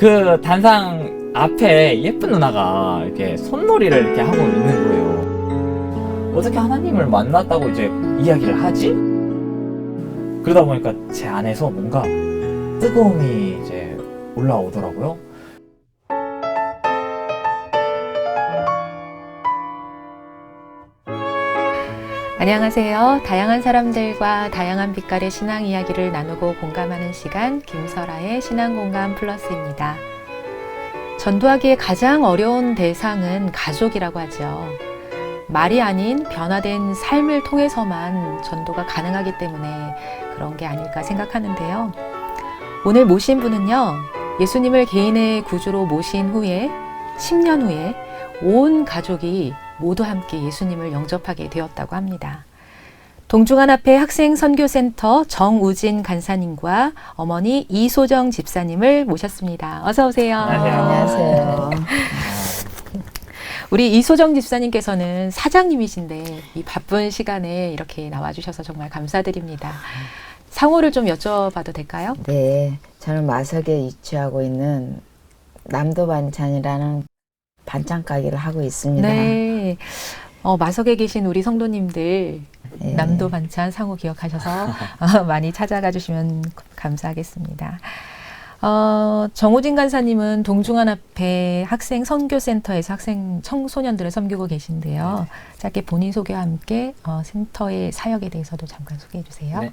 그 단상 앞에 예쁜 누나가 이렇게 손놀이를 이렇게 하고 있는 거예요. 어떻게 하나님을 만났다고 이제 이야기를 하지? 그러다 보니까 제 안에서 뭔가 뜨거움이 이제 올라오더라고요. 안녕하세요. 다양한 사람들과 다양한 빛깔의 신앙 이야기를 나누고 공감하는 시간, 김설아의 신앙공감 플러스입니다. 전도하기에 가장 어려운 대상은 가족이라고 하죠. 말이 아닌 변화된 삶을 통해서만 전도가 가능하기 때문에 그런 게 아닐까 생각하는데요. 오늘 모신 분은요, 예수님을 개인의 구주로 모신 후에 10년 후에 온 가족이 모두 함께 예수님을 영접하게 되었다고 합니다. 동중한앞에 학생선교센터 정우진 간사님과 어머니 이소정 집사님을 모셨습니다. 어서 오세요. 안녕하세요. 우리 이소정 집사님께서는 사장님이신데 이 바쁜 시간에 이렇게 나와주셔서 정말 감사드립니다. 상호를 좀 여쭤봐도 될까요? 네, 저는 마석에 위치하고 있는 남도반찬이라는 반찬 가게를 하고 있습니다. 네. 마석에 계신 우리 성도님들 네. 남도 반찬 상호 기억하셔서 많이 찾아가 주시면 감사하겠습니다. 정우진 간사님은 동중한 앞에 학생 선교센터에서 학생 청소년들을 섬기고 계신데요. 짧게 본인 소개와 함께 센터의 사역에 대해서도 잠깐 소개해 주세요. 네.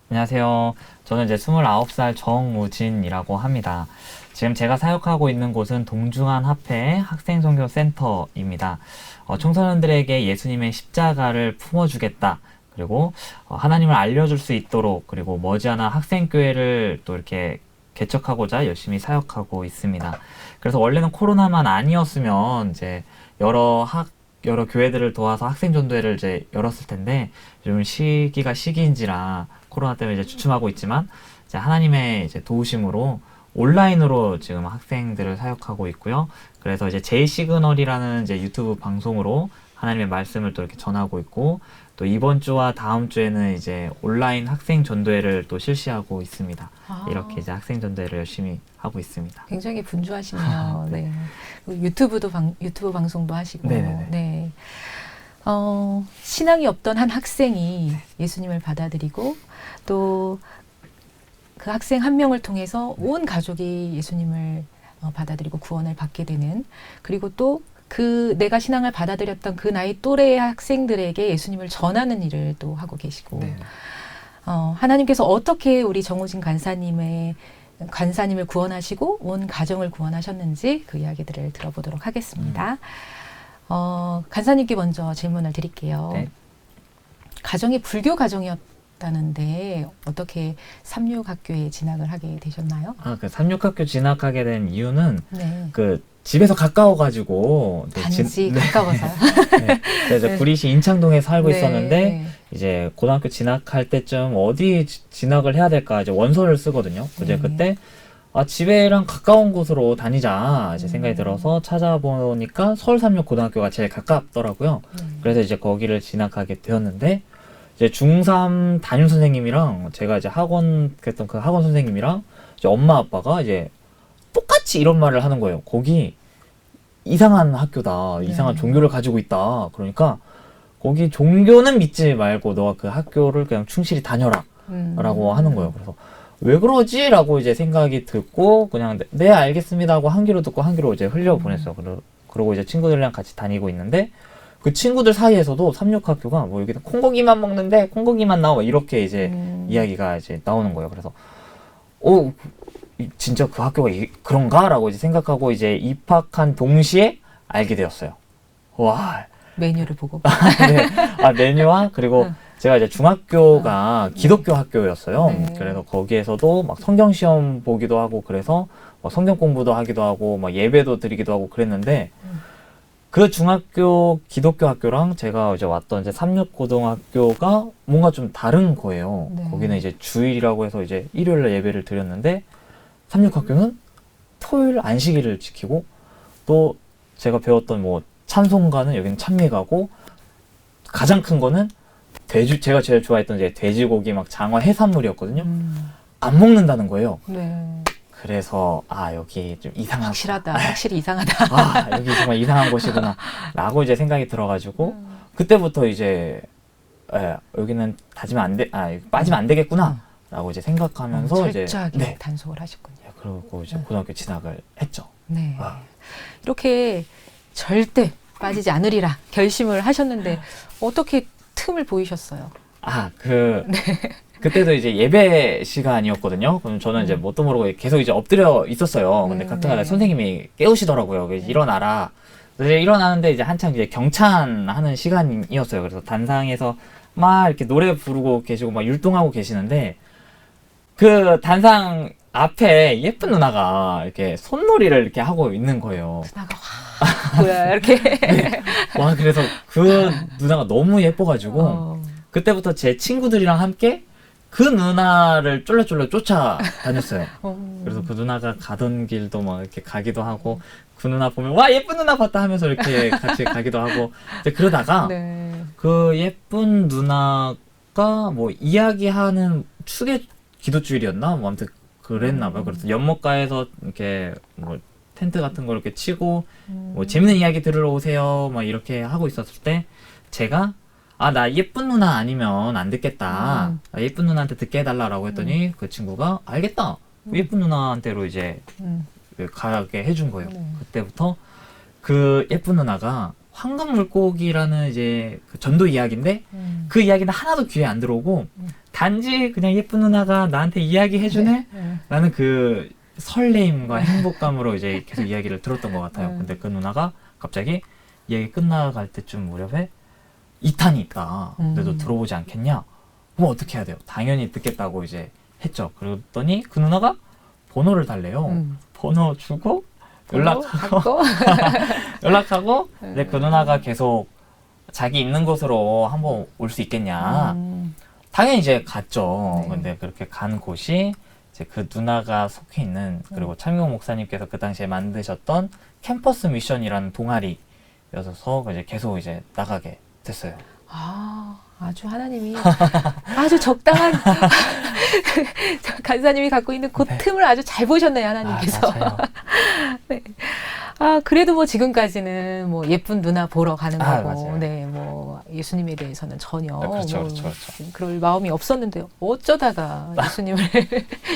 안녕하세요. 저는 이제 29살 정우진이라고 합니다. 지금 제가 사역하고 있는 곳은 동중한 합회 학생선교센터입니다. 청소년들에게 예수님의 십자가를 품어주겠다. 그리고 하나님을 알려줄 수 있도록, 그리고 머지않아 학생교회를 또 이렇게 개척하고자 열심히 사역하고 있습니다. 그래서 원래는 코로나만 아니었으면 이제 여러 교회들을 도와서 학생전도회를 이제 열었을 텐데, 요즘 시기가 시기인지라 코로나 때문에 이제 주춤하고 있지만, 이제 하나님의 이제 도우심으로 온라인으로 지금 학생들을 사역하고 있고요. 그래서 이제 제이시그널이라는 이제 유튜브 방송으로 하나님의 말씀을 또 이렇게 전하고 있고, 또 이번 주와 다음 주에는 이제 온라인 학생 전도회를 또 실시하고 있습니다. 이렇게 이제 학생 전도회를 열심히 하고 있습니다. 굉장히 분주하시네요. 네. 유튜브 방송도 하시고. 네네네. 네. 신앙이 없던 한 학생이 예수님을 받아들이고 또 그 학생 한 명을 통해서 온 가족이 예수님을 받아들이고 구원을 받게 되는, 그리고 또 그 내가 신앙을 받아들였던 그 나이 또래의 학생들에게 예수님을 전하는 일을 또 하고 계시고, 네. 하나님께서 어떻게 우리 정우진 간사님을 구원하시고 온 가정을 구원하셨는지 그 이야기들을 들어보도록 하겠습니다. 간사님께 먼저 질문을 드릴게요. 네. 가정이 불교 가정이었다는데 어떻게 삼육학교에 진학을 하게 되셨나요? 그 삼육학교 진학하게 된 이유는 네. 그 집에서 가까워가지고 단지 가까워서요. 네. 그래서 네. 구리시 인창동에 살고 네. 있었는데, 이제 고등학교 진학할 때쯤 어디 진학을 해야 될까 이제 원서를 쓰거든요. 이제 네. 그때 집에랑 가까운 곳으로 다니자 이제 생각이 들어서 찾아보니까 서울 삼육고등학교가 제일 가깝더라고요. 그래서 이제 거기를 진학하게 되었는데, 이제 중3 담임 선생님이랑 제가 이제 그랬던 그 학원 선생님이랑 이제 엄마 아빠가 이제 똑같이 이런 말을 하는 거예요. 거기 이상한 학교다. 이상한 종교를 가지고 있다. 그러니까 거기 종교는 믿지 말고 너가 그 학교를 그냥 충실히 다녀라. 라고 하는 거예요. 그래서 왜 그러지? 라고 이제 생각이 듣고 그냥 네 알겠습니다 하고 한 귀로 듣고 한 귀로 이제 흘려보냈어요. 그러고 이제 친구들이랑 같이 다니고 있는데, 그 친구들 사이에서도 삼육학교가 뭐 여기는 콩고기만 먹는데 콩고기만 나와 이렇게 이제 이야기가 이제 나오는 거예요. 그래서 진짜 그 학교가 그런가? 라고 이제 생각하고 이제 입학한 동시에 알게 되었어요. 와. 메뉴를 보고. 네. 메뉴와, 그리고 제가 이제 중학교가 기독교 학교였어요. 네. 그래서 거기에서도 막 성경시험 보기도 하고, 그래서 막 성경 공부도 하기도 하고, 막 예배도 드리기도 하고 그랬는데, 그 중학교 기독교 학교랑 제가 이제 왔던 이제 삼육고등학교가 뭔가 좀 다른 거예요. 네. 거기는 이제 주일이라고 해서 이제 일요일날 예배를 드렸는데, 삼육학교는 토요일 안식일을 지키고, 또 제가 배웠던 뭐 찬송가는 여기는 찬미가고, 가장 큰 거는 제가 제일 좋아했던 이제 돼지고기 막 장어 해산물이었거든요. 안 먹는다는 거예요. 네. 그래서 아 여기 좀 이상하다. 확실히 이상하다. 아 여기 정말 이상한 곳이구나 라고 이제 생각이 들어가지고 그때부터 이제 여기는 빠지면 안 되겠구나 라고 이제 생각하면서 이제 철저하게 단속을 하셨군요. 그리고 이제 고등학교 진학을 했죠. 네. 와. 이렇게 절대 빠지지 않으리라 결심을 하셨는데 어떻게 틈을 보이셨어요? 그때도 이제 예배 시간이었거든요. 그럼 저는 이제 뭣도 모르고 계속 이제 엎드려 있었어요. 근데 가끔가다 선생님이 깨우시더라고요. 그래서 일어나라. 그래서 일어나는데 이제 한창 이제 경찬하는 시간이었어요. 그래서 단상에서 막 이렇게 노래 부르고 계시고 막 율동하고 계시는데 그 단상 앞에 예쁜 누나가 이렇게 손놀이를 이렇게 하고 있는 거예요. 누나가 뭐야 이렇게. 네. 와 그래서 그 누나가 너무 예뻐가지고 그때부터 제 친구들이랑 함께 그 누나를 쫄래쫄래 쫓아다녔어요. 그래서 그 누나가 가던 길도 막 이렇게 가기도 하고 그 누나 보면 와 예쁜 누나 봤다 하면서 이렇게 같이 가기도 하고 이제 그러다가 그 예쁜 누나가 뭐 이야기하는 축의 기도주일이었나? 뭐 아무튼 그랬나 봐요. 그래서 연못가에서 이렇게 뭐 텐트 같은 거 이렇게 치고 뭐 재밌는 이야기 들으러 오세요. 막 이렇게 하고 있었을 때 제가 나 예쁜 누나 아니면 안 듣겠다. 예쁜 누나한테 듣게 해달라고 했더니 그 친구가 알겠다. 예쁜 누나한테로 이제 가게 해준 거예요. 그때부터 그 예쁜 누나가 황금 물고기라는 이제 그 전도 이야기인데 그 이야기는 하나도 귀에 안 들어오고 단지 그냥 예쁜 누나가 나한테 이야기 해주네? 라는 그 설레임과 행복감으로 이제 계속 이야기를 들었던 것 같아요. 근데 그 누나가 갑자기 이야기 끝나갈 때쯤 무렵에 2탄이 있다. 근데 너 들어보지 않겠냐? 그럼 어떻게 해야 돼요? 당연히 듣겠다고 이제 했죠. 그랬더니 그 누나가 번호를 달래요. 번호 주고 연락하고 근데 그 누나가 계속 자기 있는 곳으로 한번 올 수 있겠냐. 당연히 이제 갔죠. 근데 그렇게 간 곳이 이제 그 누나가 속해 있는 그리고 참경 목사님께서 그 당시에 만드셨던 캠퍼스 미션이라는 동아리여서 이제 계속 이제 나가게 됐어요. 아주 하나님이 아주 적당한 간사님이 갖고 있는 그 틈을 아주 잘 보셨네요, 하나님께서. 맞아요. 네. 그래도 뭐 지금까지는 뭐 예쁜 누나 보러 가는 거고, 맞아요. 네, 뭐 예수님에 대해서는 전혀 그렇죠. 그럴 마음이 없었는데 어쩌다가 예수님을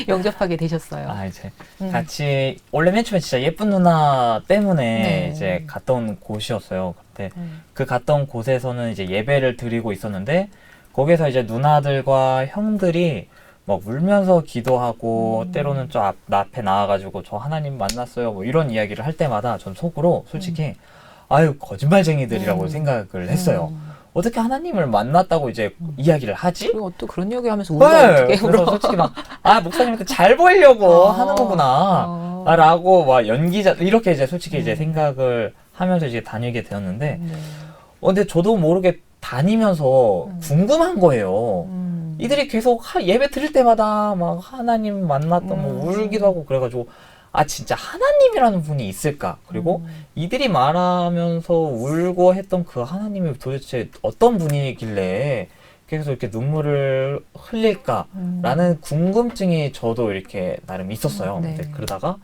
영접하게 되셨어요. 이제 같이 원래 맨 처음에 진짜 예쁜 누나 때문에 네. 이제 갔던 곳이었어요. 그때 그 갔던 곳에서는 이제 예배를 드리고 있었는데 거기서 이제 누나들과 형들이 막 울면서 기도하고 때로는 저 앞에 나와가지고 저 하나님 만났어요 뭐 이런 이야기를 할 때마다 전 속으로 솔직히 아유 거짓말쟁이들이라고 생각을 했어요. 어떻게 하나님을 만났다고 이제 이야기를 하지? 그리고 또 그런 얘기 하면서 울면 어떻게 그래서 솔직히 막 목사님한테 잘 보이려고 하는 거구나 라고 막 연기자 이렇게 이제 솔직히 이제 생각을 하면서 이제 다니게 되었는데 근데 저도 모르게 다니면서 궁금한 거예요. 이들이 계속 예배 드릴 때마다 막 하나님 만났던 뭐 울기도 하고 그래가지고 진짜 하나님이라는 분이 있을까? 그리고 이들이 말하면서 울고 했던 그 하나님이 도대체 어떤 분이길래 계속 이렇게 눈물을 흘릴까라는 궁금증이 저도 이렇게 나름 있었어요. 근데 그러다가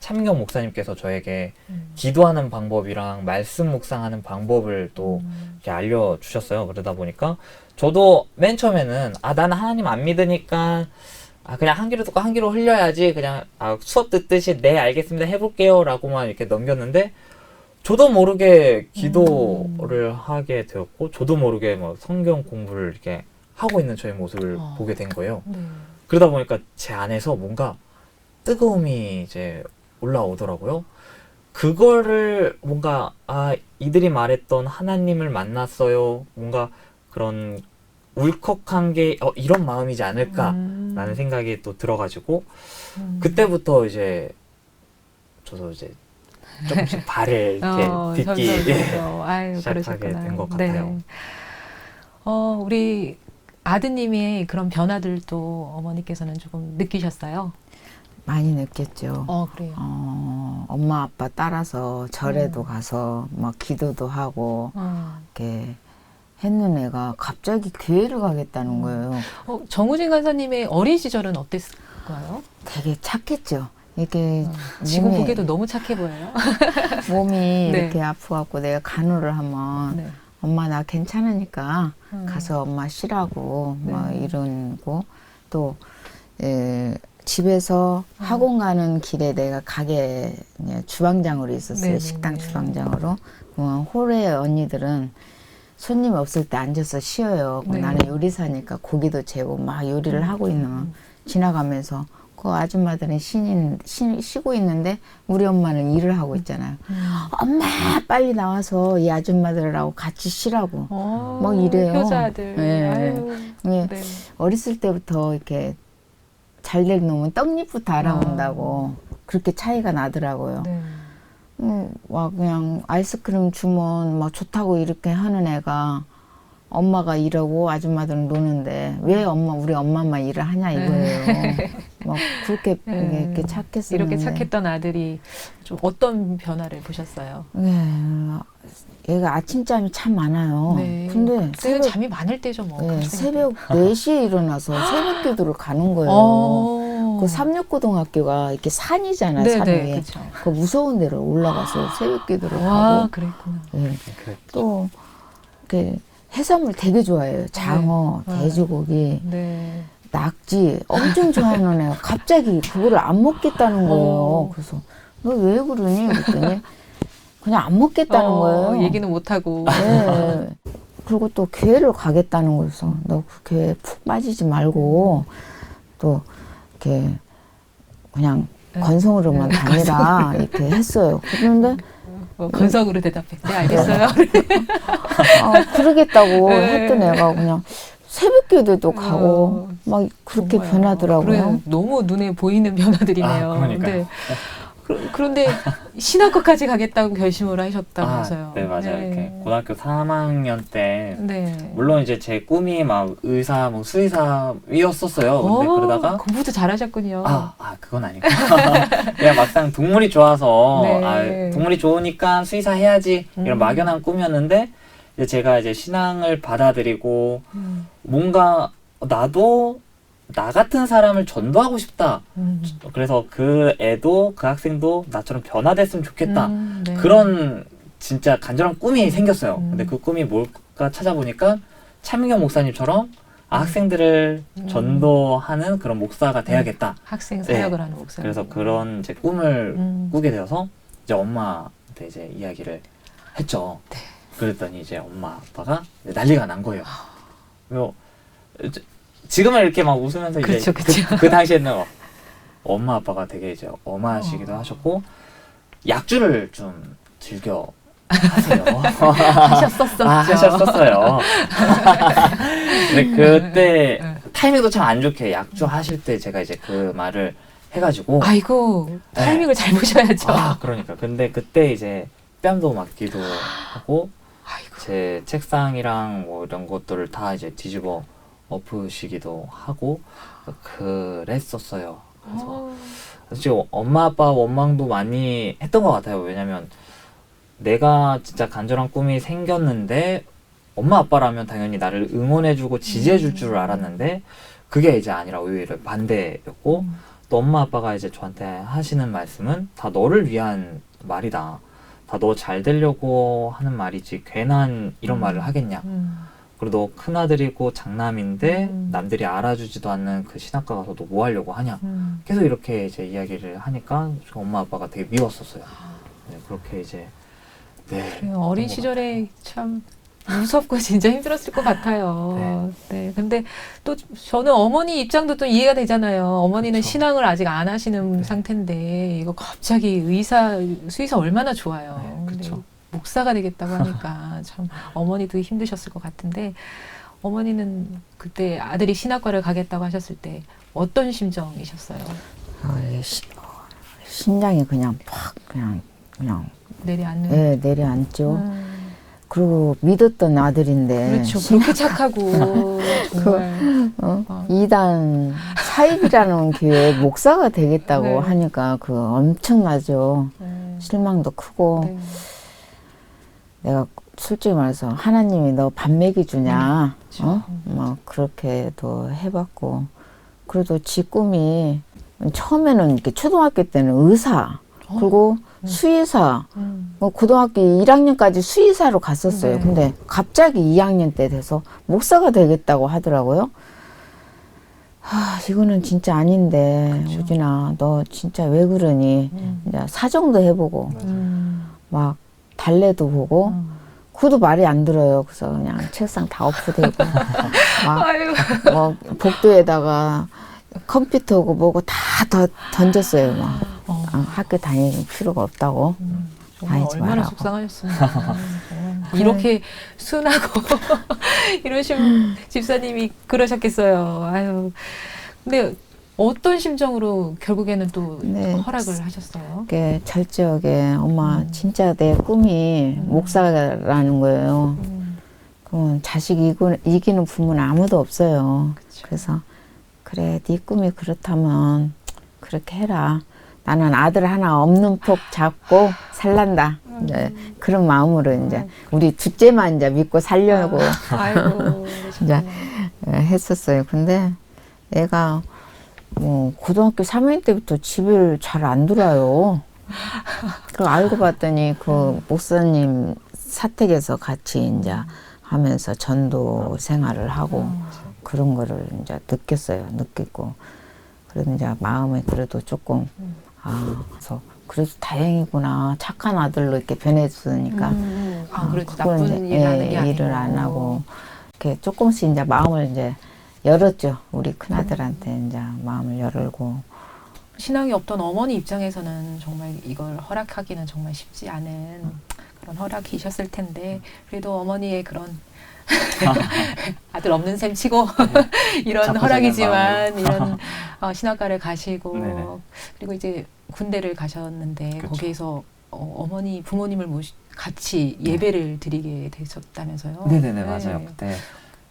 참경 목사님께서 저에게 기도하는 방법이랑 말씀 묵상하는 방법을 또 이렇게 알려주셨어요. 그러다 보니까 저도 맨 처음에는 나는 하나님 안 믿으니까 그냥 한 귀로 듣고 한 귀로 흘려야지 그냥 수업 듣듯이 네 알겠습니다 해볼게요 라고만 이렇게 넘겼는데 저도 모르게 기도를 하게 되었고 저도 모르게 뭐 성경 공부를 이렇게 하고 있는 저의 모습을 보게 된 거예요. 그러다 보니까 제 안에서 뭔가 뜨거움이 이제 올라오더라고요. 그거를 뭔가 이들이 말했던 하나님을 만났어요. 뭔가 그런 울컥한 게 이런 마음이지 않을까라는 생각이 또 들어가지고 그때부터 이제 저도 이제 조금씩 발을 이렇게 딛기 시작하게 된 것 같아요. 우리 아드님의 그런 변화들도 어머니께서는 조금 느끼셨어요? 많이 느꼈죠. 그래요. 엄마 아빠 따라서 절에도 가서 막 기도도 하고 이렇게 했는 애가 갑자기 교회를 가겠다는 거예요. 정우진 간사님의 어린 시절은 어땠을까요? 되게 착했죠. 이렇게 지금 몸이, 보기에도 너무 착해 보여요. 몸이 네. 이렇게 아프갖고 내가 간호를 하면 네. 엄마 나 괜찮으니까 가서 엄마 쉬라고 네. 뭐 이러고 또 집에서 학원 가는 길에 내가 가게 주방장으로 있었어요. 네, 식당 네. 주방장으로. 홀에 언니들은 손님 없을 때 앉아서 쉬어요. 네. 나는 요리사니까 고기도 재고 막 요리를 하고 있는 지나가면서 그 아줌마들은 쉬고 있는데 우리 엄마는 일을 하고 있잖아요. 엄마 빨리 나와서 이 아줌마들하고 같이 쉬라고 뭐 이래요. 효자들. 네. 아유, 네. 네. 어렸을 때부터 이렇게 잘 될 놈은 떡잎부터 알아본다고 그렇게 차이가 나더라고요. 네. 막 그냥 아이스크림 주면 막 좋다고 이렇게 하는 애가 엄마가 일하고 아줌마들은 노는데 왜 우리 엄마만 일을 하냐 이거예요. 막 그렇게 이렇게 착했었는데 이렇게 착했던 아들이 좀 어떤 변화를 보셨어요? 얘가 아침잠이 참 많아요. 네. 근데 그때는 잠이 많을 때죠, 뭐. 새벽 4시에 일어나서 새벽 기도를 가는 거예요. 그 삼육고등학교가 이렇게 산이잖아요. 네, 산 네, 위에. 그렇죠. 그 무서운 데를 올라가서 새벽 기도를 와, 하고 그랬구나. 네. 또 이렇게 해산물 되게 좋아해요. 장어, 네. 돼지고기, 네. 낙지 엄청 좋아하는 애가 갑자기 그거를 안 먹겠다는 거예요. 그래서 너 왜 그러니? 그랬더니 그냥 안 먹겠다는 거예요. 얘기는 못하고. 네. 그리고 또 교회를 가겠다는 거여서 너 그 교회에 푹 빠지지 말고 또 이렇게 그냥 건성으로만 다니라 이렇게 했어요. 그런데 건성으로 대답해. 네, 알겠어요. 그러겠다고 네. 했던 애가 그냥 새벽기도도 가고 막 그렇게 정말. 변하더라고요. 그래, 너무 눈에 보이는 변화들이네요. 그러니까요. 네. 그런데 신학과까지 가겠다고 결심을 하셨다면서요. 네, 맞아요. 네. 이렇게 고등학교 3학년 때 네. 물론 이제 제 꿈이 막 의사, 뭐 수의사였었어요. 근데 그러다가 공부도 잘하셨군요. 그건 아니고 그냥 막상 동물이 좋아서 네. 동물이 좋으니까 수의사 해야지 이런 막연한 꿈이었는데 이제 제가 이제 신앙을 받아들이고 뭔가 나도 나 같은 사람을 전도하고 싶다. 그래서 그 학생도 나처럼 변화됐으면 좋겠다. 네. 그런 진짜 간절한 꿈이 생겼어요. 근데 그 꿈이 뭘까 찾아보니까 차민경 목사님처럼 학생들을 전도하는 그런 목사가 돼야겠다. 학생 사역을 하는 목사. 그래서 그런 이제 꿈을 꾸게 되어서 이제 엄마한테 이제 이야기를 했죠. 네. 그랬더니 이제 엄마 아빠가 난리가 난 거예요. 지금은 이렇게 막 웃으면서 이제 그 당시에는 엄마 아빠가 되게 이제 엄하시기도 하셨고 약주를 좀 즐겨 하세요. 하셨었죠. 하셨었어요. 근데 그때 타이밍도 참 안 좋게 약주 하실 때 제가 이제 그 말을 해가지고 아이고 타이밍을 잘 보셔야죠. 그러니까 근데 그때 이제 뺨도 맞기도 하고 아이고. 제 책상이랑 뭐 이런 것들을 다 이제 뒤집어 엎으시기도 하고 그랬었어요. 그래서 지금 엄마 아빠 원망도 많이 했던 것 같아요. 왜냐면 내가 진짜 간절한 꿈이 생겼는데 엄마 아빠라면 당연히 나를 응원해주고 지지해줄 줄 알았는데 그게 이제 아니라 오히려 반대였고 또 엄마 아빠가 이제 저한테 하시는 말씀은 다 너를 위한 말이다. 다 너 잘 되려고 하는 말이지 괜한 이런 말을 하겠냐. 그리고 너 큰아들이고 장남인데 남들이 알아주지도 않는 그 신학과 가서 너 뭐 하려고 하냐. 계속 이렇게 이제 이야기를 하니까 엄마 아빠가 되게 미웠었어요. 네, 그렇게 이제 어린 시절에 참 무섭고 진짜 힘들었을 것 같아요. 네. 근데 또 저는 어머니 입장도 또 이해가 되잖아요. 어머니는 그쵸. 신앙을 아직 안 하시는 상태인데 이거 갑자기 수의사 얼마나 좋아요. 네, 그쵸. 근데 목사가 되겠다고 하니까 참 어머니도 힘드셨을 것 같은데 어머니는 그때 아들이 신학과를 가겠다고 하셨을 때 어떤 심정이셨어요? 심장이 그냥 팍 그냥 내려앉는. 내려앉죠. 그리고 믿었던 아들인데 그렇죠. 그렇게 착하고 정말. 이단 사입이라는 교회 목사가 되겠다고 네. 하니까 그 엄청나죠. 실망도 크고 네. 내가 솔직히 말해서 하나님이 너 밥 먹여주냐 그렇죠. 뭐 그렇게도 해봤고 그래도 지 꿈이 처음에는 이렇게 초등학교 때는 의사, 그리고 수의사, 뭐 고등학교 1학년까지 수의사로 갔었어요. 네. 근데 갑자기 2학년 때 돼서 목사가 되겠다고 하더라고요. 이거는 진짜 아닌데, 그쵸. 우진아, 너 진짜 왜 그러니? 이제 사정도 해보고, 막 달래도 보고, 그것도 말이 안 들어요. 그래서 그냥 책상 다 엎어대고, 막, 아유. 뭐, 복도에다가 컴퓨터고 뭐고 다 던졌어요. 막. 학교 다닐 필요가 없다고. 정말 다니지 얼마나 말라고. 속상하셨습니까. 이렇게 순하고 이러신 집사님이 그러셨겠어요. 아유. 근데 어떤 심정으로 결국에는 또 네. 허락을 하셨어요? 이렇게 절제하게 엄마 진짜 내 꿈이 목사라는 거예요. 그럼 자식 이기는 부모는 아무도 없어요. 그쵸. 그래서 그래 네 꿈이 그렇다면 그렇게 해라. 나는 아들 하나 없는 폭 잡고 살란다. 이제 그런 마음으로 이제 우리 둘째만 이제 믿고 살려고 아이고. 이제 했었어요. 근데 애가 뭐 고등학교 3학년 때부터 집을 잘 안 들어요. 그 알고 봤더니 그 목사님 사택에서 같이 이제 하면서 전도 생활을 하고 그런 거를 이제 느꼈고 그래도 이제 마음에 그래도 조금 그래서 그래도 다행이구나 착한 아들로 이렇게 변해주니까 그래도 그걸 나쁜 이제, 일 하는 게 아니고. 일을 안 하고 이렇게 조금씩 이제 마음을 이제 열었죠. 우리 큰아들한테 이제 마음을 열고. 신앙이 없던 어머니 입장에서는 정말 이걸 허락하기는 정말 쉽지 않은 그런 허락이셨을 텐데 그래도 어머니의 그런 아들 없는 셈 치고 이런 자포자기한 허락이지만 이런 신학과를 가시고 네네. 그리고 이제 군대를 가셨는데 그쵸. 거기에서 어머니 부모님을 같이 예배를 드리게 되셨다면서요? 네네네, 맞아요. 그때.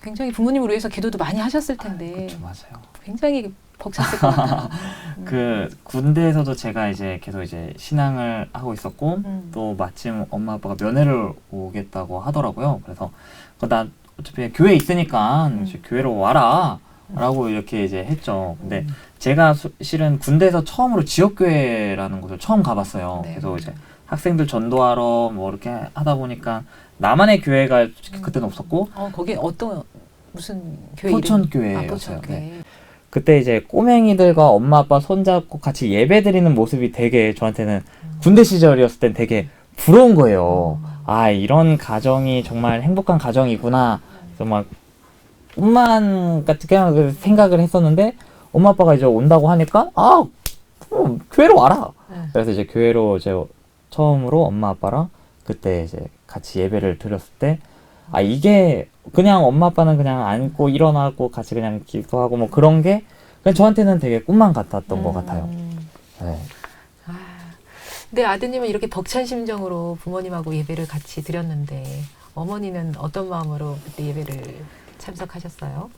굉장히 부모님을 위해서 기도도 많이 하셨을 텐데 그쵸, 맞아요. 굉장히 벅찼을 것 같아요. 그 군대에서도 제가 이제 계속 이제 신앙을 하고 있었고 또 마침 엄마 아빠가 면회를 오겠다고 하더라고요. 그래서 난 어차피 교회에 있으니까 이제 교회로 와라 라고 이렇게 이제 했죠. 근데 제가 실은 군대에서 처음으로 지역교회라는 곳을 처음 가봤어요. 네. 그래서 이제 학생들 전도하러 뭐 이렇게 하다 보니까 나만의 교회가 솔직히 그때는 없었고 거기 무슨 교회 포천교회였어요. 포천교회. 네. 그때 이제 꼬맹이들과 엄마 아빠 손잡고 같이 예배 드리는 모습이 되게 저한테는 군대 시절이었을 땐 되게 부러운 거예요. 이런 가정이 정말 행복한 가정이구나. 그래서 막 꿈만 같은 그냥 생각을 했었는데 엄마 아빠가 이제 온다고 하니까 그럼 교회로 와라. 그래서 이제 교회로 이제 처음으로 엄마 아빠랑 그때 이제 같이 예배를 드렸을 때 이게 그냥 엄마 아빠는 그냥 앉고 일어나고 같이 그냥 기도하고 뭐 그런 게 그냥 저한테는 되게 꿈만 같았던 것 같아요. 네. 근데 아드님은 이렇게 벅찬 심정으로 부모님하고 예배를 같이 드렸는데 어머니는 어떤 마음으로 그때 예배를 참석하셨어요?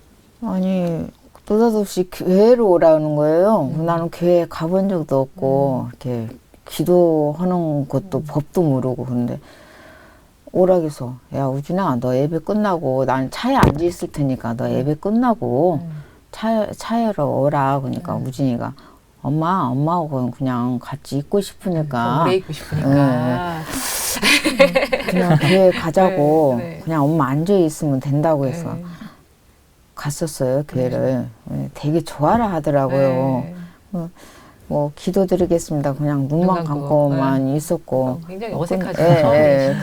아니 느닷없이 교회로 오라는 거예요. 나는 교회 가본 적도 없고 이렇게 기도하는 것도 법도 모르고 근데 오락에서 야 우진아 너 예배 끝나고 난 차에 앉아 있을 테니까 너 예배 끝나고 차에로 오라. 그러니까 우진이가 엄마하고 그냥 같이 있고 싶으니까 오래 있고 싶으니까 그냥 교회 가자고 네. 그냥 엄마 앉아 있으면 된다고 해서 네. 갔었어요 교회를. 되게 좋아라 하더라고요. 네. 뭐 기도드리겠습니다. 그냥 눈만 감고만 있었고 굉장히 어색하죠.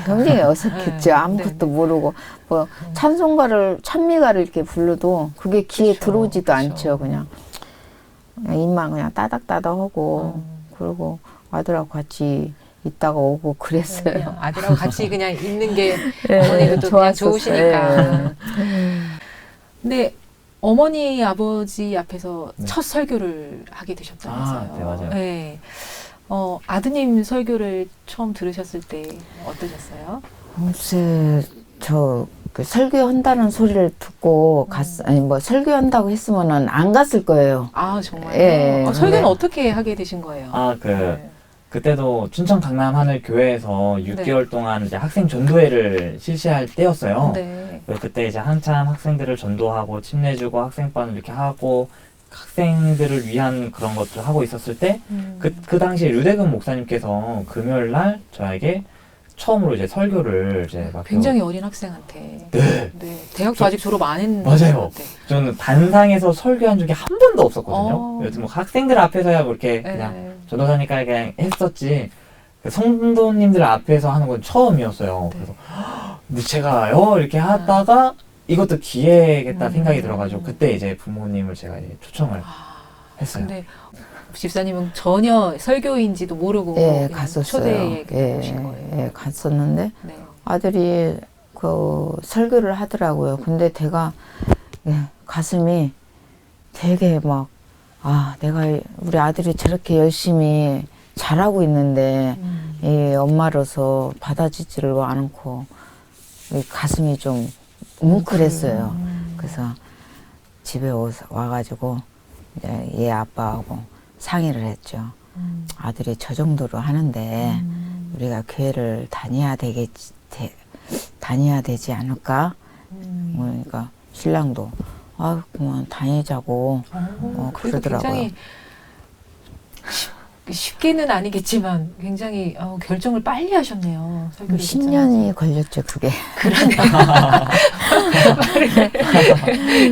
굉장히 어색했죠. 네. 아무것도 모르고 뭐 찬송가를 찬미가를 이렇게 불러도 그게 귀에 그쵸, 들어오지도 그쵸. 않죠. 그냥 입만 그냥 따닥따닥 하고 그러고 아들하고 같이 있다가 오고 그랬어요. 그냥 아들하고 같이 그냥 있는 게 네, 어머니도 또 그냥 좋았었어요. 좋으시니까. 근데 어머니 아버지 앞에서 네. 첫 설교를 하게 되셨다면서요. 네, 맞아요. 네. 아드님 설교를 처음 들으셨을 때 어떠셨어요? 글쎄 그 설교한다는 소리를 듣고 아니 뭐 설교한다고 했으면은 안 갔을 거예요. 정말요? 예, 설교는 네. 어떻게 하게 되신 거예요? 네. 그때도 춘천 강남 하늘 교회에서 6개월 동안 이제 학생 전도회를 실시할 때였어요. 네. 그때 이제 한참 학생들을 전도하고 침례주고 학생반을 이렇게 하고 학생들을 위한 그런 것들을 하고 있었을 때 그 당시에 류대근 목사님께서 금요일 날 저에게 처음으로 이제 설교를 이제 막 굉장히 어린 학생한테. 네. 네. 대학도 아직 졸업 안 했는데. 맞아요. 저는 단상에서 설교한 적이 한 번도 없었거든요. 요즘 뭐 학생들 앞에서야 뭐 이렇게 그냥 전도사니까 그냥 했었지 성도님들 앞에서 하는 건 처음이었어요. 네. 그래서 제가요 이렇게 하다가 이것도 기회겠다 생각이 들어가지고 그때 이제 부모님을 제가 이제 초청을 했어요. 근데 집사님은 전혀 설교인지도 모르고 예, 그냥 갔었어요. 초대에 그냥 오신 거예요. 예, 갔었는데 네. 아들이 그 설교를 하더라고요. 근데 제가 가슴이 되게 막 내가 우리 아들이 저렇게 열심히 잘하고 있는데 이 엄마로서 받아주지를 않고 가슴이 좀 뭉클했어요. 그래서 집에 와가지고 이제 얘 아빠하고 상의를 했죠. 아들이 저 정도로 하는데 우리가 교회를 다녀야 되지 않을까? 그러니까 신랑도 그만 다니자고 그래도 그러더라고요. 굉장히 쉽게는 아니겠지만 굉장히 결정을 빨리 하셨네요. 설교를 10년이 걸렸죠, 그게.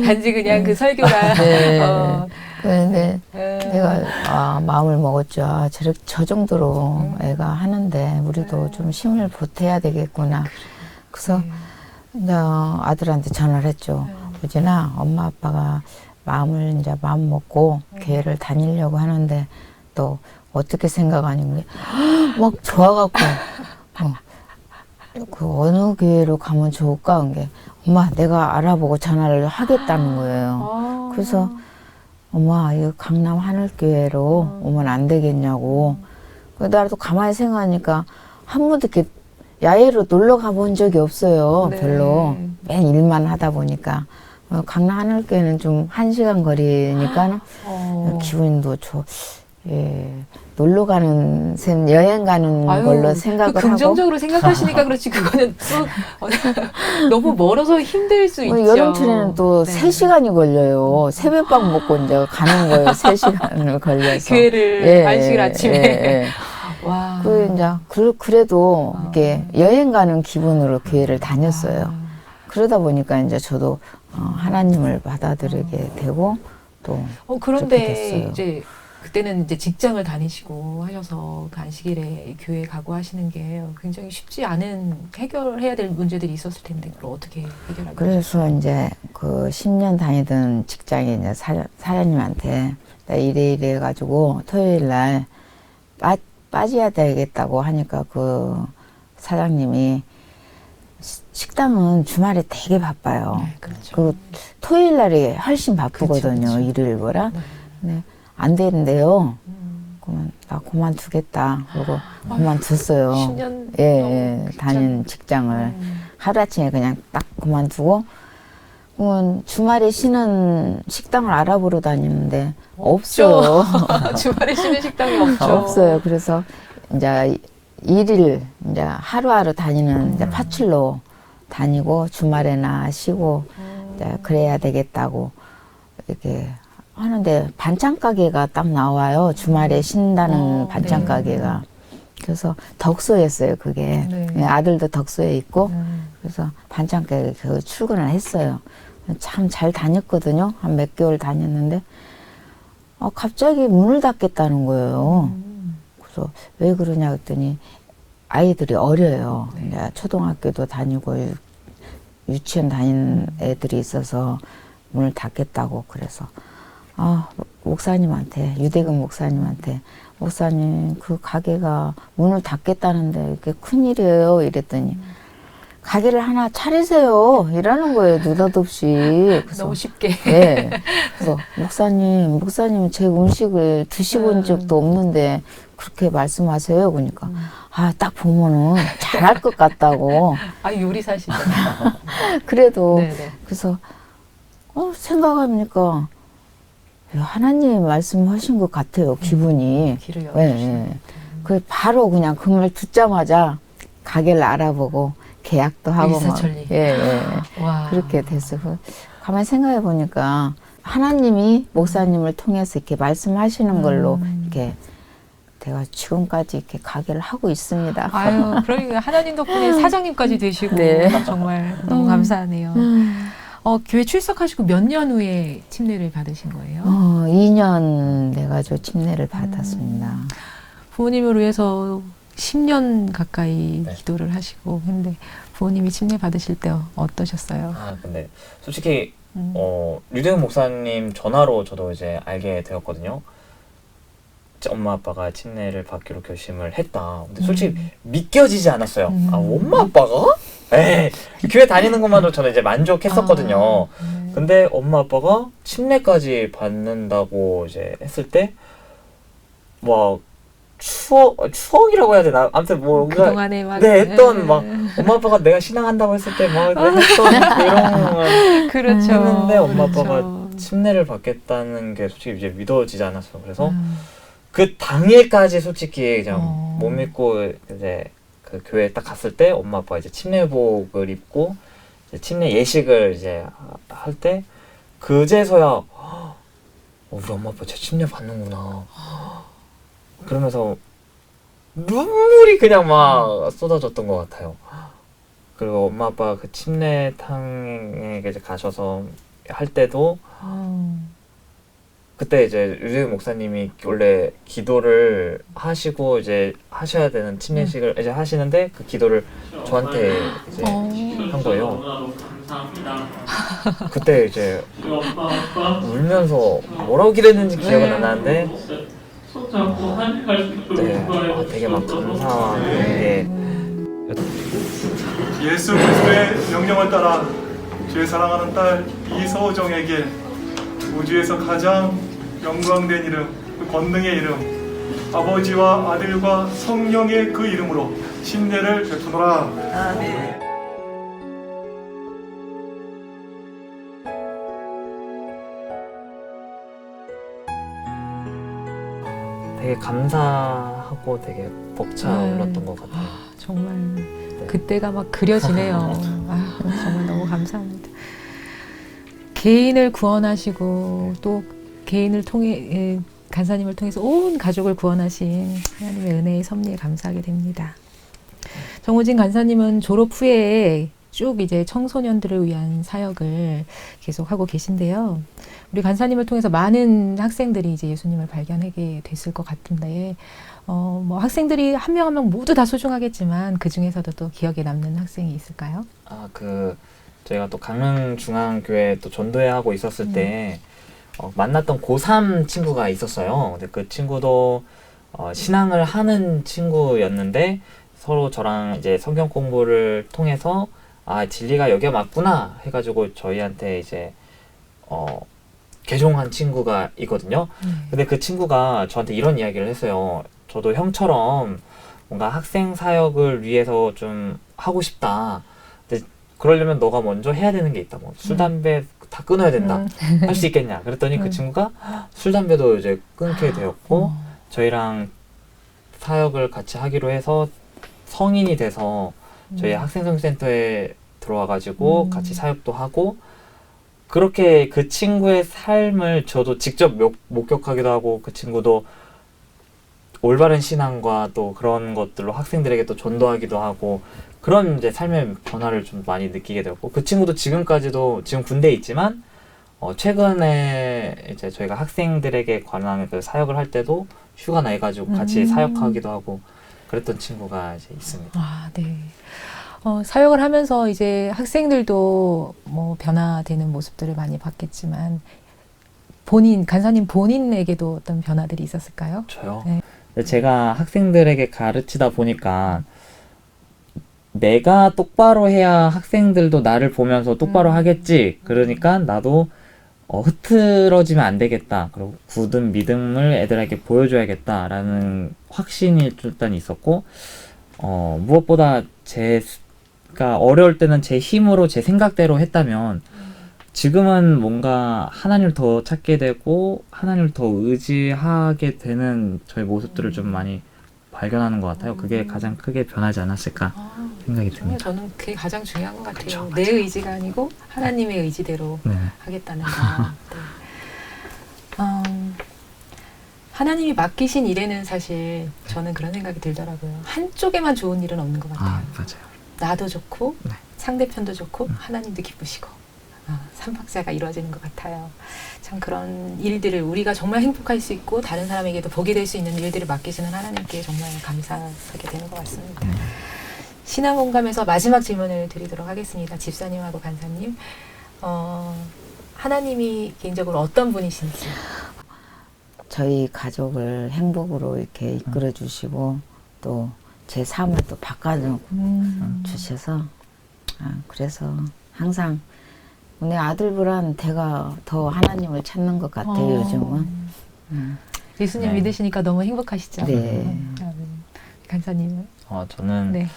단지 그냥 그 설교가 네. 내가 마음을 먹었죠. 저 정도로 애가 하는데 우리도 좀 힘을 보태야 되겠구나. 그래서 이제 아들한테 전화를 했죠. 우진아, 엄마 아빠가 마음 먹고 교회를 다니려고 하는데 또 어떻게 생각하니? 막 좋아갖고 그 어느 교회로 가면 좋을까? 한 게 엄마 내가 알아보고 전화를 하겠다는 거예요. 그래서 엄마 이 강남 하늘교회로 오면 안 되겠냐고. 나도 가만히 생각하니까 한 번도 이렇게 야외로 놀러 가본 적이 없어요. 네. 별로. 맨 일만 하다 보니까. 강남 하늘교회는 좀 1시간 거리니까 기분도 놀러 가는 셈, 여행 가는 걸로 생각을 하고. 긍정적으로 생각하시니까 그렇지 그거는 또 너무 멀어서 힘들 수 있죠. 여름철에는 또 3시간이 걸려요. 새벽밥 먹고 이제 가는 거예요. 3시간을 걸려서. 교회를 안식일 아침에. 와. 그래도 이렇게 여행 가는 기분으로 교회를 다녔어요. 그러다 보니까 이제 저도 하나님을 받아들이게 되고 또 그런데 그렇게 됐어요. 이제 그때는 이제 직장을 다니시고 하셔서 그 안식일에 교회 가고 하시는 게 굉장히 쉽지 않은 해결해야 될 문제들이 있었을 텐데 그걸 어떻게 해결하게 그래서 이제 그 10년 다니던 직장에 이제 사장님한테 나 이래 해가지고 토요일 날 빠져야 되겠다고 하니까 그 사장님이 식당은 주말에 되게 바빠요. 네, 그렇죠. 그 토요일 날이 훨씬 바쁘거든요. 그렇죠. 일요일보다. 네. 네, 안 되는데요. 그러면 나 그만두겠다. 그러고 그만뒀어요. 10년 다닌 직장을 하루아침에 그냥 딱 그만두고 주말에 쉬는 식당을 알아보러 다니는데 없어요. 주말에 쉬는 식당이 없죠. 없어요. 그래서 이제 일일 이제 하루하루 다니는 이제 파출로 다니고 주말에나 쉬고 이제 그래야 되겠다고 이렇게 하는데 반찬 가게가 딱 나와요. 주말에 쉰다는 반찬 가게가. 그래서 덕소였어요. 그게. 네. 아들도 덕소에 있고 그래서 반찬 가게 출근을 했어요. 참 잘 다녔거든요. 한 몇 개월 다녔는데 갑자기 문을 닫겠다는 거예요. 그래서 왜 그러냐 했더니 아이들이 어려요. 이제 초등학교도 다니고 유치원 다니는 애들이 있어서 문을 닫겠다고 그래서 목사님한테 유대근 목사님한테 목사님 그 가게가 문을 닫겠다는데 이게 큰일이에요 이랬더니 가게를 하나 차리세요 이러는 거예요 느닷없이. 그래서 너무 쉽게. 네. 그래서 목사님 제 음식을 드셔본 적도 없는데 그렇게 말씀하세요. 그러니까 딱 보면은 잘할 것 같다고. 요리사시잖아요. 그래도 네네. 그래서 생각하니까 하나님이 말씀하신 것 같아요. 기분이. 길을 네. 그 바로 그냥 그 말 듣자마자 가게를 알아보고 계약도 하고 일사천리. 예. 와. 그렇게 됐어요. 가만히 생각해 보니까 하나님이 목사님을 통해서 이렇게 말씀하시는 걸로 이렇게 제가 지금까지 이렇게 가게를 하고 있습니다. 아유, 그러니까 하나님 덕분에 사장님까지 되시고 네. 정말 너무 감사하네요. 교회 출석하시고 몇 년 후에 침례를 받으신 거예요? 2년 돼가지고 침례를 받았습니다. 부모님을 위해서 10년 가까이 네. 기도를 하시고 근데 부모님이 침례 받으실 때 어떠셨어요? 아, 근데 솔직히 류대훈 목사님 전화로 저도 이제 알게 되었거든요. 엄마 아빠가 침례를 받기로 결심을 했다. 근데 솔직히 믿겨지지 않았어요. 아, 엄마 아빠가? 에이, 교회 다니는 것만으로 저는 이제 만족했었거든요. 근데 엄마 아빠가 침례까지 받는다고 이제 했을 때 막 추억이라고 해야 되나? 아무튼 뭐 그동안에 막 네, 했던 막 엄마 아빠가 내가 신앙한다고 했을 때 막 했던 이런 그렇죠. 했는데 엄마 아빠가 그렇죠. 침례를 받겠다는 게 솔직히 이제 믿어지지 않았어요. 그래서 그 당일까지 솔직히 그냥 못 믿고 이제 그 교회에 딱 갔을 때 엄마 아빠가 이제 침례복을 입고 이제 침례 예식을 이제 할 때 그제서야 우리 엄마 아빠 제 침례 받는구나. 그러면서 눈물이 그냥 막 쏟아졌던 것 같아요. 그리고 엄마 아빠 그 침례탕에 이제 가셔서 할 때도 그때 이제 류대훈 목사님이 원래 기도를 하시고 이제 하셔야 되는 침례식을 이제 하시는데 그 기도를 저한테 이제 한 거예요. 그때 이제 울면서 뭐라고 기도했는지 기억은 안 나는데 네, 되게 막 감사한 게 예수 그리스도의 명령을 따라 주의 사랑하는 딸 이서정에게 우주에서 가장 영광된 이름, 그 권능의 이름, 아버지와 아들과 성령의 그 이름으로 침례를 베푸노라. 아멘. 되게 감사하고 되게 벅차올랐던 것 같아요. 정말 그때가 막 그려지네요. 아, 정말 너무 감사합니다. 개인을 구원하시고 또 개인을 통해 간사님을 통해서 온 가족을 구원하신 하나님의 은혜의 섭리에 감사하게 됩니다. 정우진 간사님은 졸업 후에 쭉 이제 청소년들을 위한 사역을 계속 하고 계신데요. 우리 간사님을 통해서 많은 학생들이 이제 예수님을 발견하게 됐을 것 같은데, 뭐 학생들이 한 명 한 명 모두 다 소중하겠지만 그 중에서도 또 기억에 남는 학생이 있을까요? 아, 저희가 또 강릉중앙교회 또 전도회 하고 있었을 때 만났던 고3 친구가 있었어요. 근데 그 친구도 신앙을 하는 친구였는데 서로 저랑 이제 성경 공부를 통해서 아, 진리가 여기가 맞구나 해가지고 저희한테 이제 개종한 친구가 있거든요. 근데 그 친구가 저한테 이런 이야기를 했어요. 저도 형처럼 뭔가 학생 사역을 위해서 좀 하고 싶다. 근데 그러려면 너가 먼저 해야 되는 게 있다. 뭐 술, 담배 다 끊어야 된다. 할 수 있겠냐. 그랬더니 그 친구가 술, 담배도 이제 끊게 되었고 저희랑 사역을 같이 하기로 해서 성인이 돼서 저희 학생성센터에 들어와가지고 같이 사역도 하고 그렇게 그 친구의 삶을 저도 직접 목격하기도 하고 그 친구도 올바른 신앙과 또 그런 것들로 학생들에게 또 전도하기도 하고 그런 이제 삶의 변화를 좀 많이 느끼게 되었고 그 친구도 지금까지도 지금 군대에 있지만 최근에 이제 저희가 학생들에게 관한 그 사역을 할 때도 휴가 내가지고 같이 사역하기도 하고 그랬던 친구가 이제 있습니다. 아, 네. 사역을 하면서 이제 학생들도 뭐 변화되는 모습들을 많이 봤겠지만 간사님 본인에게도 어떤 변화들이 있었을까요? 저요? 네. 제가 학생들에게 가르치다 보니까 내가 똑바로 해야 학생들도 나를 보면서 똑바로 하겠지. 그러니까 나도 흐트러지면 안 되겠다. 그리고 굳은 믿음을 애들에게 보여줘야겠다라는 확신이 일단 있었고 무엇보다 제가 어려울 때는 제 힘으로 제 생각대로 했다면 지금은 뭔가 하나님을 더 찾게 되고 하나님을 더 의지하게 되는 저의 모습들을 좀 많이 발견하는 것 같아요. 그게 가장 크게 변하지 않았을까 생각이 정말 듭니다. 저는 그게 가장 중요한 것 같아요. 그쵸, 내 의지가 아니고 하나님의 의지대로 네. 하겠다는 거. 네. 하나님이 맡기신 일에는 사실 저는 그런 생각이 들더라고요. 한쪽에만 좋은 일은 없는 것 같아요. 맞아요. 나도 좋고 네. 상대편도 좋고 하나님도 기쁘시고 삼박자가 이루어지는 것 같아요. 참 그런 일들을 우리가 정말 행복할 수 있고 다른 사람에게도 복이 될 수 있는 일들을 맡기시는 하나님께 정말 감사하게 되는 것 같습니다. 신앙공감에서 마지막 질문을 드리도록 하겠습니다. 집사님하고 간사님, 하나님이 개인적으로 어떤 분이신지. 저희 가족을 행복으로 이렇게 이끌어 주시고 또 제 삶을 또 바꿔 주셔서 그래서 항상 우리 아들보단 제가 더 하나님을 찾는 것 같아요. 요즘은. 예수님 네. 믿으시니까 너무 행복하시죠? 네. 간사님은? 저는 네.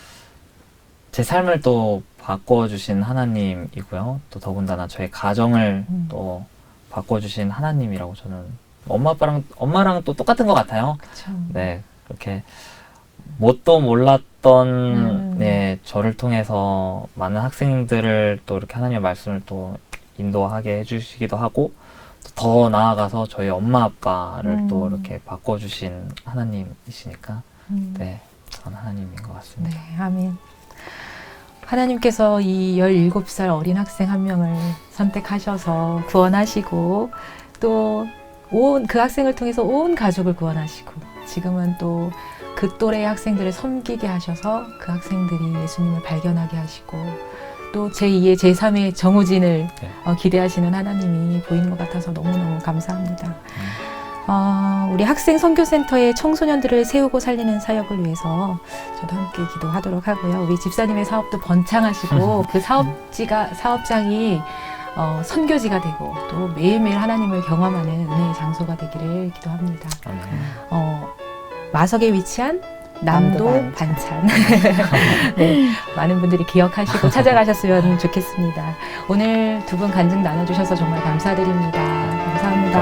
제 삶을 또 바꿔주신 하나님이고요. 또 더군다나 저의 가정을 또 바꿔주신 하나님이라고 저는 엄마랑 또 똑같은 것 같아요. 그쵸. 네, 그렇게 뭣도 몰랐던 네, 저를 통해서 많은 학생들을 또 이렇게 하나님의 말씀을 또 인도하게 해주시기도 하고 더 나아가서 저희 엄마 아빠를 또 이렇게 바꿔주신 하나님이시니까 네, 그런 하나님인 것 같습니다. 네, 아멘. 하나님께서 이 17살 어린 학생 한 명을 선택하셔서 구원하시고 또 그 학생을 통해서 온 가족을 구원하시고 지금은 또 그 또래의 학생들을 섬기게 하셔서 그 학생들이 예수님을 발견하게 하시고 또 제2의 제3의 정우진을 기대하시는 하나님이 보이는 것 같아서 너무너무 감사합니다. 우리 학생 선교센터의 청소년들을 세우고 살리는 사역을 위해서 저도 함께 기도하도록 하고요. 우리 집사님의 사업도 번창하시고 그 사업장이 선교지가 되고 또 매일매일 하나님을 경험하는 은혜의 장소가 되기를 기도합니다. 마석에 위치한 남도 반찬. 네, 많은 분들이 기억하시고 찾아가셨으면 좋겠습니다. 오늘 두 분 간증 나눠주셔서 정말 감사드립니다. 감사합니다.